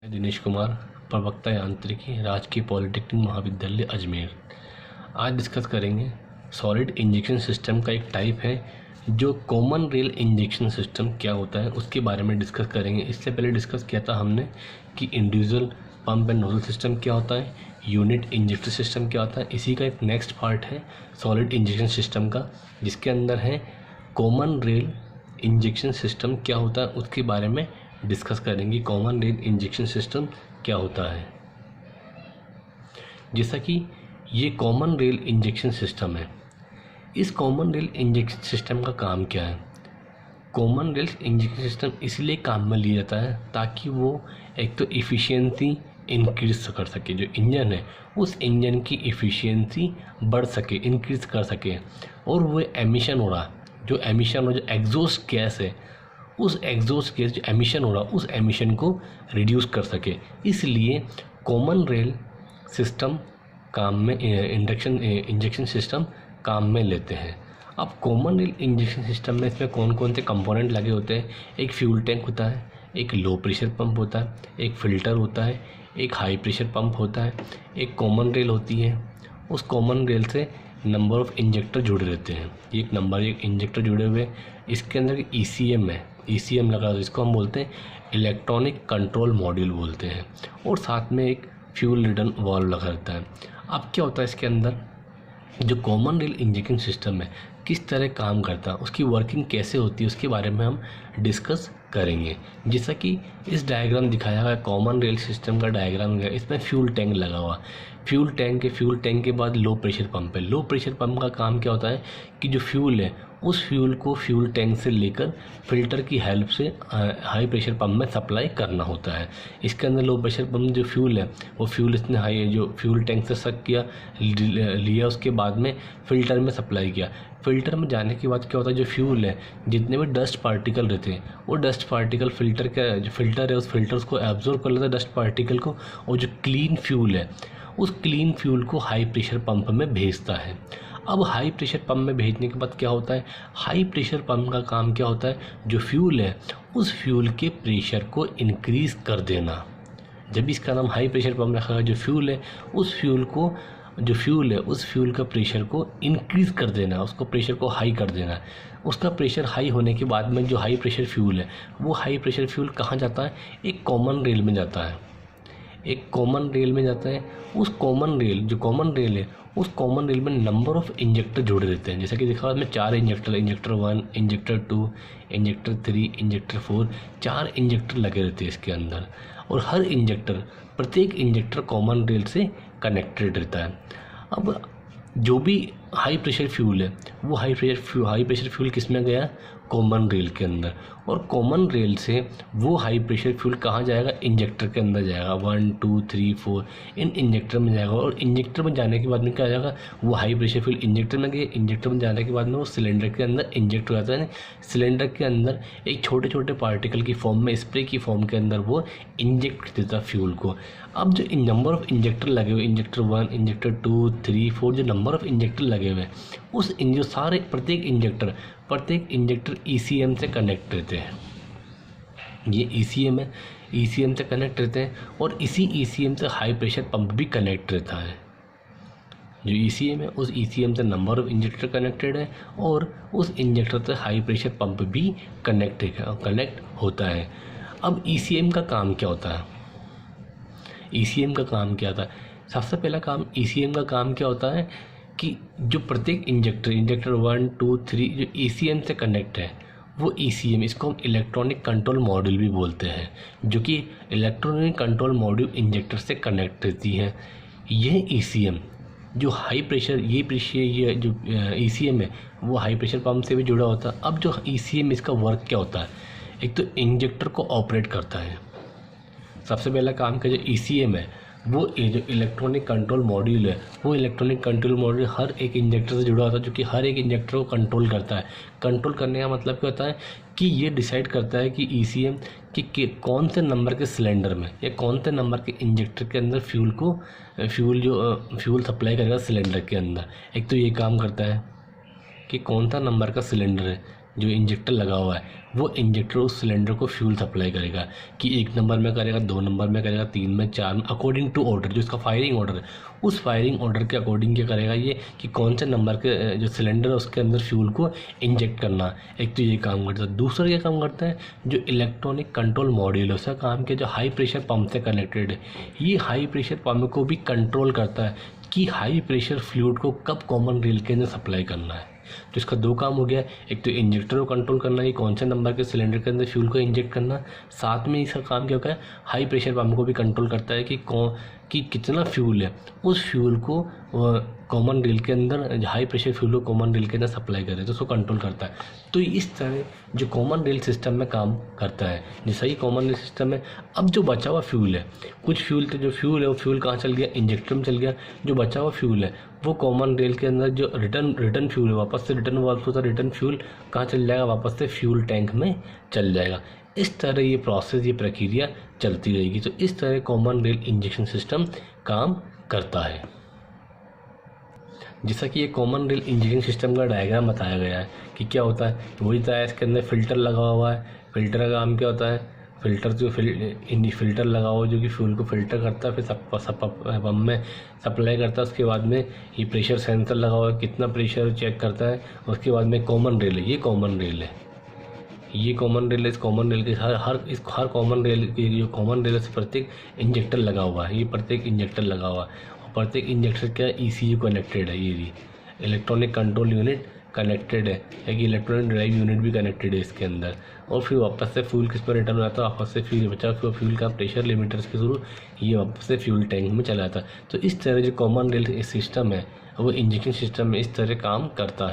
दिनेश कुमार, प्रवक्ता यांत्रिकी, राजकीय पॉलिटेक्निक महाविद्यालय अजमेर। आज डिस्कस करेंगे सॉलिड इंजेक्शन सिस्टम का एक टाइप है जो कॉमन रेल इंजेक्शन सिस्टम क्या होता है उसके बारे में डिस्कस करेंगे। इससे पहले डिस्कस किया था हमने कि individual pump and nozzle system क्या होता है, यूनिट इंजेक्टर सिस्टम क्या होता है। इसी का एक नेक्स्ट पार्ट है सॉलिड इंजेक्शन सिस्टम का, जिसके अंदर है कॉमन रेल इंजेक्शन सिस्टम क्या होता है उसके बारे में डिस्कस करेंगे। कॉमन रेल इंजेक्शन सिस्टम क्या होता है। जैसा कि ये कॉमन रेल इंजेक्शन सिस्टम है, इस कॉमन रेल इंजेक्शन सिस्टम का काम क्या है। कॉमन रेल इंजेक्शन सिस्टम इसलिए काम में लिया जाता है ताकि वो एक तो इफ़िशियंसी इंक्रीज कर सके, जो इंजन है उस इंजन की इफ़िशियंसी बढ़ सके, इंक्रीज कर सके, और वो एमिशन हो रहा जो एग्जॉस्ट गैस है उस एग्जॉस्ट गैस जो एमिशन हो रहा उस एमिशन को रिड्यूस कर सके। इसलिए कॉमन रेल सिस्टम काम में इंजेक्शन सिस्टम काम में लेते हैं। अब कॉमन रेल इंजेक्शन सिस्टम में इसमें कौन कौन से कंपोनेंट लगे होते हैं। एक फ्यूल टैंक होता है, एक लो प्रेशर पंप होता है, एक फ़िल्टर होता है, एक हाई प्रेशर पंप होता है, एक कॉमन रेल होती है। उस कॉमन रेल से नंबर ऑफ़ इंजेक्टर जुड़े रहते हैं। एक इंजेक्टर जुड़े हुए, इसके अंदर ECM है, ECM लगा, इसको हम बोलते हैं इलेक्ट्रॉनिक कंट्रोल मॉड्यूल बोलते हैं, और साथ में एक फ्यूल रिटर्न वाल्व लगा रहता है। अब क्या होता है इसके अंदर, जो कॉमन रेल इंजेक्शन सिस्टम है किस तरह काम करता है, उसकी वर्किंग कैसे होती है उसके बारे में हम डिस्कस करेंगे। जैसा कि इस डायग्राम दिखाया गया कॉमन रेल सिस्टम का डायग्राम है, इसमें फ्यूल टैंक लगा हुआ। फ्यूल टैंक के बाद लो प्रेशर पंप है। लो प्रेशर पंप का काम क्या होता है कि जो फ्यूल है उस फ्यूल को फ्यूल टैंक से लेकर फिल्टर की हेल्प से हाई प्रेशर पंप में सप्लाई करना होता है। इसके अंदर लो प्रेशर पंप जो फ्यूल है वो फ्यूल इसने जो फ्यूल टैंक से सक किया लिया, उसके बाद में फ़िल्टर में सप्लाई किया। फ़िल्टर में जाने के बाद क्या होता है, जो फ्यूल है जितने भी डस्ट पार्टिकल रहते हैं वो डस्ट पार्टिकल फिल्टर है उस फिल्टर्स को एब्जॉर्ब कर लेता है डस्ट पार्टिकल को, और जो क्लीन फ्यूल है उस क्लीन फ्यूल को हाई प्रेशर पंप में भेजता है। अब हाई प्रेशर पंप में भेजने के बाद क्या होता है, हाई प्रेशर पंप का काम क्या होता है, जो फ्यूल है उस फ्यूल के प्रेशर को इंक्रीज़ कर देना। जब इसका नाम हाई प्रेशर पंप रखा गया, जो फ्यूल है उस फ्यूल का प्रेशर को इंक्रीज़ कर देना, उसको प्रेशर को हाई कर देना। उसका प्रेशर हाई होने के बाद में जो हाई प्रेशर फ्यूल है वो हाई प्रेशर फ्यूल कहाँ जाता है, एक कॉमन रेल में जाता है। उस कॉमन रेल में नंबर ऑफ़ इंजेक्टर जुड़े रहते हैं। जैसा कि देखा में 4 injector 1, injector 2, injector 3, injector 4, 4 injector लगे रहते हैं इसके अंदर, और प्रत्येक इंजेक्टर कॉमन रेल से कनेक्टेड रहता है। अब जो भी हाई प्रेशर फ्यूल है वो हाई प्रेशर फ्यूल किस में गया, कॉमन रेल के अंदर, और कॉमन रेल से वो हाई प्रेशर फ्यूल कहाँ जाएगा, इंजेक्टर के अंदर जाएगा। 1, 2, 3, 4 इन इंजेक्टर में जाएगा, और इंजेक्टर में जाने के बाद में क्या आ जाएगा, वो हाई प्रेशर फ्यूल इंजेक्टर में गए। इंजेक्टर में जाने के बाद में वो सिलेंडर के अंदर इंजेक्ट हो जाता है। सिलेंडर के अंदर एक छोटे छोटे पार्टिकल की फॉर्म में, स्प्रे की फॉर्म के अंदर वो इंजेक्ट देता है फ्यूल को। अब जो नंबर ऑफ़ इंजेक्टर लगे हुए, इंजेक्टर 1, इंजेक्टर 2, 3, 4, जो नंबर ऑफ़ इंजेक्टर लगे हुए उस प्रत्येक इंजेक्टर ECM से कनेक्ट रहते हैं। ये ECM है, ECM से कनेक्ट रहते हैं, और इसी ECM से हाई प्रेशर पंप भी कनेक्ट रहता है। जो ECM है उस ECM से नंबर ऑफ़ इंजेक्टर कनेक्टेड है, और उस इंजेक्टर से हाई प्रेशर पंप भी कनेक्ट होता है। अब ECM का काम क्या होता है, सबसे पहला काम ECM का काम क्या होता है कि जो प्रत्येक इंजेक्टर 1, 2, 3 जो ECM से कनेक्ट है वो ECM, इसको हम इलेक्ट्रॉनिक कंट्रोल मॉड्यूल भी बोलते हैं, जो कि इलेक्ट्रॉनिक कंट्रोल मॉड्यूल इंजेक्टर से कनेक्ट रहती है। यह ECM जो हाई प्रेशर ये जो ECM है वो हाई प्रेशर पंप से भी जुड़ा होता है। अब जो ECM इसका वर्क क्या होता है, एक तो इंजेक्टर को ऑपरेट करता है। सबसे पहला काम का जो ECM है वो जो इलेक्ट्रॉनिक कंट्रोल मॉड्यूल है, वो इलेक्ट्रॉनिक कंट्रोल मॉड्यूल हर एक इंजेक्टर से जुड़ा होता है, जो कि हर एक इंजेक्टर को कंट्रोल करता है। कंट्रोल करने का मतलब क्या होता है कि ये डिसाइड करता है कि ECM कि कौन से नंबर के सिलेंडर में या कौन से नंबर के इंजेक्टर के अंदर फ्यूल सप्लाई करेगा सिलेंडर के अंदर। एक तो ये काम करता है कि कौन सा नंबर का सिलेंडर है जो इंजेक्टर लगा हुआ है वो इंजेक्टर उस सिलेंडर को फ्यूल सप्लाई करेगा कि 1 नंबर में करेगा, 2 नंबर में करेगा, 3 में, 4 में, अकॉर्डिंग टू ऑर्डर जो इसका फायरिंग ऑर्डर है। उस फायरिंग ऑर्डर के अकॉर्डिंग क्या करेगा ये कि कौन से नंबर के जो सिलेंडर है उसके अंदर फ्यूल को इंजेक्ट करना। एक तो ये काम करता है। दूसरा क्या काम करता है, जो इलेक्ट्रॉनिक कंट्रोल मॉड्यूल है उसका काम किया जो हाई प्रेशर पंप से कनेक्टेड है। ये हाई प्रेशर पंप को भी कंट्रोल करता है कि हाई प्रेशर फ्लूइड को कब कॉमन रेल के अंदर सप्लाई करना है। तो इसका 2 काम हो गया, एक तो इंजेक्टर को कंट्रोल करना है कौन से नंबर के सिलेंडर के अंदर फ्यूल को इंजेक्ट करना, साथ में इसका काम क्या होता है हाई प्रेशर पंप को भी कंट्रोल करता है कि कितना फ्यूल है उस फ्यूल को कॉमन रेल के अंदर, हाई प्रेशर फ्यूल को कॉमन रेल के अंदर सप्लाई करे तो उसको कंट्रोल करता है। तो इस तरह जो कॉमन रेल सिस्टम में काम करता है। जैसा ही कॉमन रेल सिस्टम में अब जो बचा हुआ फ्यूल है, कुछ फ्यूल थे जो फ्यूल है वो फ्यूल कहाँ चल गया, इंजेक्टर में चल गया। जो बचा हुआ फ्यूल है वो कॉमन रेल के अंदर जो रिटर्न फ्यूल है वापस से रिटर्न वाल्व होता है, रिटर्न फ्यूल कहाँ चल जाएगा, वापस से फ्यूल टैंक में चल जाएगा। इस तरह ये प्रोसेस, ये प्रक्रिया चलती रहेगी। तो इस तरह कॉमन रेल इंजेक्शन सिस्टम काम करता है। जैसा कि ये कॉमन रेल इंजीनियरिंग सिस्टम का डायग्राम बताया गया है कि क्या होता है, वही था इसके अंदर फिल्टर लगा हुआ है। फिल्टर का काम क्या होता है, फिल्टर लगा हुआ जो कि फ्यूल को फिल्टर करता है, फिर पंप में सप्लाई करता है। उसके बाद में ये प्रेशर सेंसर लगा हुआ है, कितना प्रेशर चेक करता है। उसके बाद में कॉमन रेल है, ये कॉमन रेल है, ये कॉमन रेल है। इस कॉमन रेल के हर कॉमन रेल की जो कॉमन रेल है प्रत्येक इंजेक्टर लगा हुआ है, ये प्रत्येक इंजेक्टर लगा हुआ है। और प्रत्येक इंजेक्टर क्या है, ECU कनेक्टेड है, ये भी इलेक्ट्रॉनिक कंट्रोल यूनिट कनेक्टेड है कि इलेक्ट्रॉनिक ड्राइव यूनिट भी कनेक्टेड है इसके अंदर। और फिर वापस से फ्यूल किस पर रिटर्न हो जाता है, वापस से फ्यूल बचा फ्यूल का प्रेशर लिमिटर्स के थ्रू ये वापस से फ्यूल टैंक में चला जाता है। तो इस तरह जो कॉमन रेल सिस्टम है वो इंजेक्शन सिस्टम में इस तरह काम करता है।